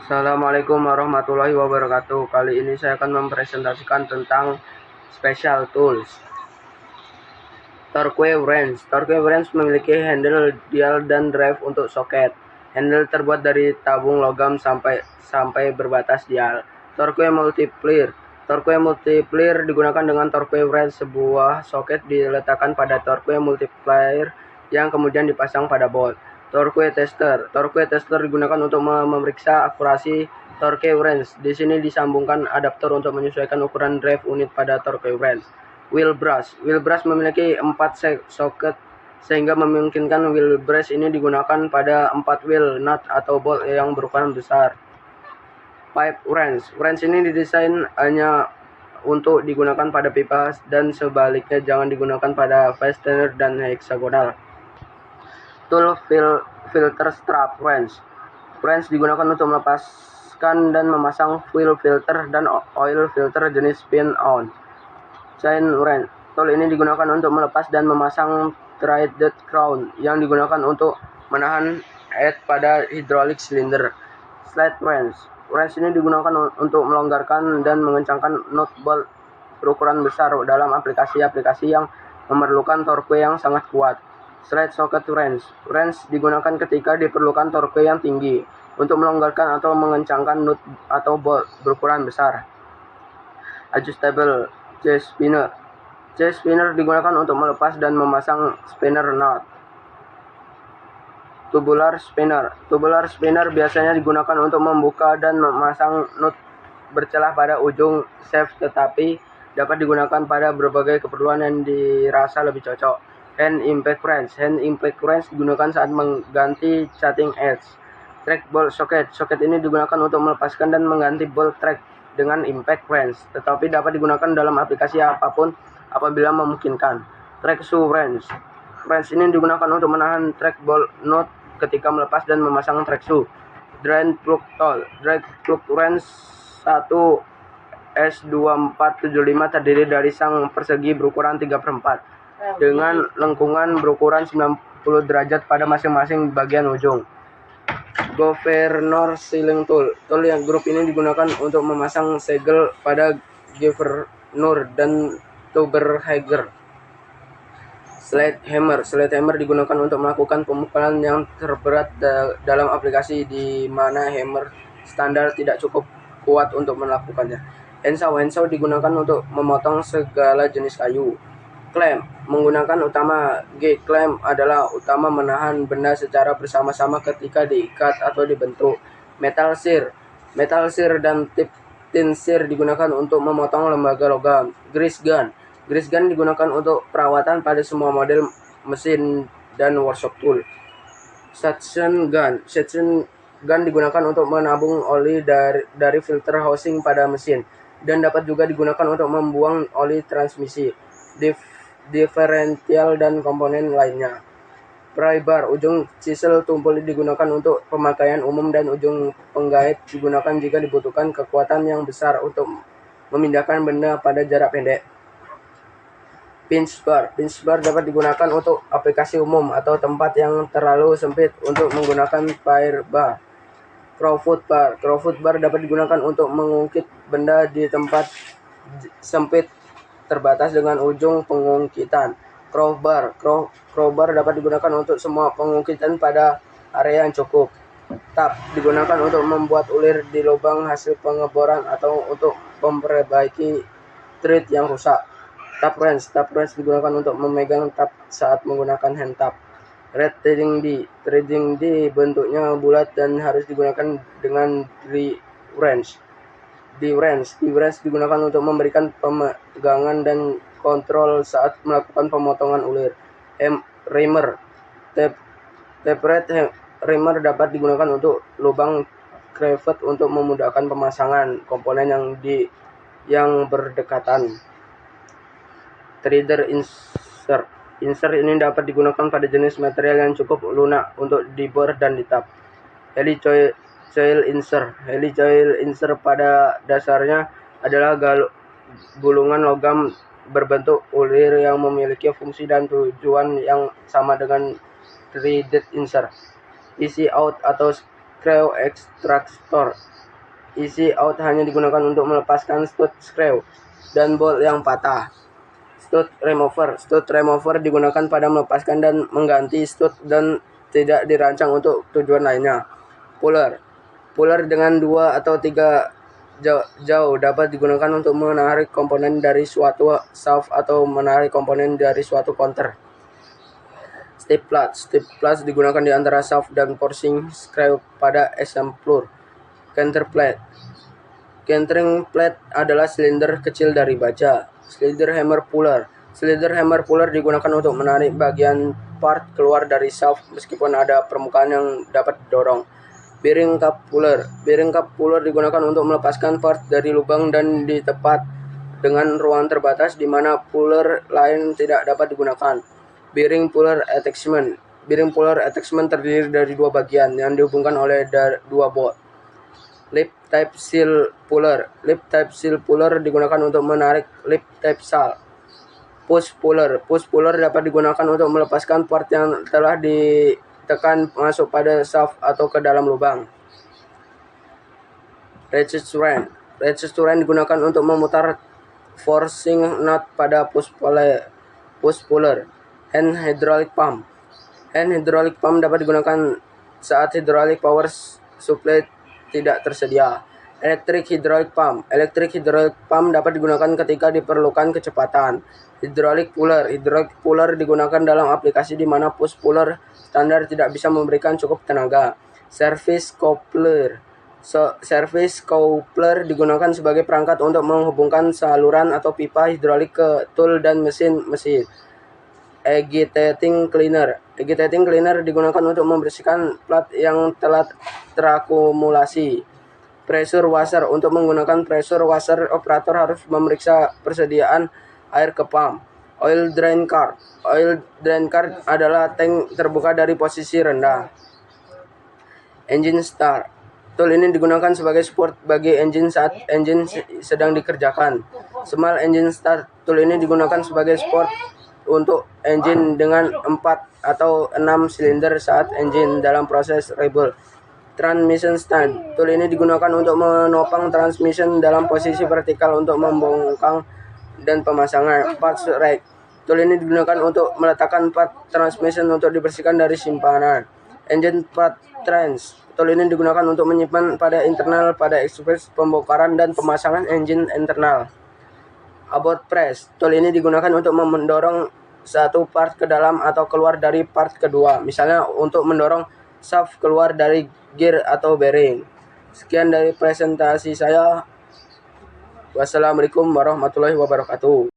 Assalamualaikum warahmatullahi wabarakatuh. Kali ini saya akan mempresentasikan tentang special tools. Torque wrench. Torque wrench memiliki handle, dial, dan drive untuk soket. Handle terbuat dari tabung logam sampai berbatas dial. Torque multiplier. Torque multiplier digunakan dengan torque wrench. Sebuah soket diletakkan pada torque multiplier yang kemudian dipasang pada bolt. Torque tester. Torque tester digunakan untuk memeriksa akurasi torque wrench. Di sini disambungkan adaptor untuk menyesuaikan ukuran drive unit pada torque wrench. Wheel brush. Wheel brush memiliki 4 soket sehingga memungkinkan wheel brush ini digunakan pada 4 wheel nut atau bolt yang berukuran besar. Pipe wrench. Wrench ini didesain hanya untuk digunakan pada pipa dan sebaliknya jangan digunakan pada fastener dan hexagonal. Tool filter strap wrench. Wrench digunakan untuk melepaskan dan memasang fuel filter dan oil filter jenis spin-on. Chain wrench. Tool ini digunakan untuk melepas dan memasang threaded crown yang digunakan untuk menahan head pada hydraulic cylinder. Slide wrench. Wrench ini digunakan untuk melonggarkan dan mengencangkan nut bolt berukuran besar dalam aplikasi-aplikasi yang memerlukan torque yang sangat kuat. Slide socket wrench. Wrench digunakan ketika diperlukan torque yang tinggi untuk melonggarkan atau mengencangkan nut atau bolt berukuran besar. Adjustable chest spinner. Chest spinner digunakan untuk melepas dan memasang spinner nut. Tubular spinner. Tubular spinner biasanya digunakan untuk membuka dan memasang nut bercelah pada ujung shaft, tetapi dapat digunakan pada berbagai keperluan yang dirasa lebih cocok. Hand impact wrench. Hand impact wrench digunakan saat mengganti cutting edge. Track bolt socket. Soket ini digunakan untuk melepaskan dan mengganti bolt track dengan impact wrench, tetapi dapat digunakan dalam aplikasi apapun apabila memungkinkan. Track shoe wrench. Wrench ini digunakan untuk menahan track bolt nut ketika melepas dan memasang track shoe. Drain plug tool. Drain plug wrench 1 S2475 terdiri dari sang persegi berukuran 3/4 dengan lengkungan berukuran 90 derajat pada masing-masing bagian ujung. Governor sealing tool. Tool yang grup ini digunakan untuk memasang segel pada governor dan tuberhager. Slide hammer. Slide hammer digunakan untuk melakukan pemukulan yang terberat dalam aplikasi di mana hammer standar tidak cukup kuat untuk melakukannya. Handsaw digunakan untuk memotong segala jenis kayu. Clamp. Menggunakan utama G. Clamp adalah utama menahan benda secara bersama-sama ketika diikat atau dibentuk. Metal shear. Metal shear dan tin shear digunakan untuk memotong lembaga logam. Grease gun. Grease gun digunakan untuk perawatan pada semua model mesin dan workshop tool. Suction gun. Suction gun digunakan untuk menabung oli dari filter housing pada mesin dan dapat juga digunakan untuk membuang oli transmisi, diferensial dan komponen lainnya. Pry bar. Ujung chisel tumpul digunakan untuk pemakaian umum dan ujung penggait digunakan jika dibutuhkan kekuatan yang besar untuk memindahkan benda pada jarak pendek. Pinch bar. Pinch bar dapat digunakan untuk aplikasi umum atau tempat yang terlalu sempit untuk menggunakan pry bar. Crowfoot bar. Crowfoot bar dapat digunakan untuk mengungkit benda di tempat sempit terbatas dengan ujung pengungkitan. Crowbar. Crowbar dapat digunakan untuk semua pengungkitan pada area yang cukup. Tap digunakan untuk membuat ulir di lubang hasil pengeboran atau untuk memperbaiki thread yang rusak. Tap wrench. Tap wrench digunakan untuk memegang tap saat menggunakan hand tap. Red threading D. Threading D bentuknya bulat dan harus digunakan dengan D-wrench. D-wrench digunakan untuk memberikan pemegangan dan kontrol saat melakukan pemotongan ulir. Reamer. Tapered reamer dapat digunakan untuk lubang crevice untuk memudahkan pemasangan komponen yang berdekatan. Threader insert. Insert ini dapat digunakan pada jenis material yang cukup lunak untuk dibor dan ditap. Helicoil insert. Helicoil insert pada dasarnya adalah gulungan logam berbentuk ulir yang memiliki fungsi dan tujuan yang sama dengan threaded insert. Easy out atau screw extractor. Easy out hanya digunakan untuk melepaskan stud screw dan bolt yang patah. Stud remover digunakan pada melepaskan dan mengganti stud dan tidak dirancang untuk tujuan lainnya. Puller dengan 2 atau 3 jauh dapat digunakan untuk menarik komponen dari suatu shaft atau menarik komponen dari suatu counter. Step plugs digunakan di antara shaft dan forcing screw pada assembler. Centering plate adalah silinder kecil dari baja. Slider hammer puller digunakan untuk menarik bagian part keluar dari shaft meskipun ada permukaan yang dapat didorong. Bearing cup puller digunakan untuk melepaskan part dari lubang dan di tempat dengan ruang terbatas di mana puller lain tidak dapat digunakan. Bearing puller attachment terdiri dari 2 bagian yang dihubungkan oleh 2 bolt. Lip type seal puller digunakan untuk menarik lip type sal. Push puller dapat digunakan untuk melepaskan part yang telah ditekan masuk pada shaft atau ke dalam lubang. Ratchet to digunakan untuk memutar forcing nut pada push puller. Hand hydraulic pump dapat digunakan saat hydraulic power supply tidak tersedia. Electric hydraulic pump dapat digunakan ketika diperlukan kecepatan. Hydraulic puller digunakan dalam aplikasi di mana push puller standar tidak bisa memberikan cukup tenaga. Service coupler digunakan sebagai perangkat untuk menghubungkan saluran atau pipa hidrolik ke tool dan mesin. Agitating cleaner digunakan untuk membersihkan plat yang telah terakumulasi. Pressure washer untuk menggunakan pressure washer, operator harus memeriksa persediaan air ke pump. Oil drain card adalah tank terbuka dari posisi rendah. Engine start tool ini digunakan sebagai support bagi engine saat engine sedang dikerjakan. Small engine start tool ini digunakan sebagai support untuk engine dengan 4 atau 6 silinder saat engine dalam proses rebuild. Transmission stand tool ini digunakan untuk menopang transmission dalam posisi vertikal untuk membongkang dan pemasangan. Parts rack tool ini digunakan untuk meletakkan part transmission untuk dibersihkan dari simpanan. Engine part trench tool ini digunakan untuk menyimpan pada internal pada ekspres pembongkaran dan pemasangan engine internal. About press tool ini digunakan untuk mendorong satu part ke dalam atau keluar dari part kedua, misalnya untuk mendorong shaft keluar dari gear atau bearing. Sekian dari presentasi saya. Wassalamualaikum warahmatullahi wabarakatuh.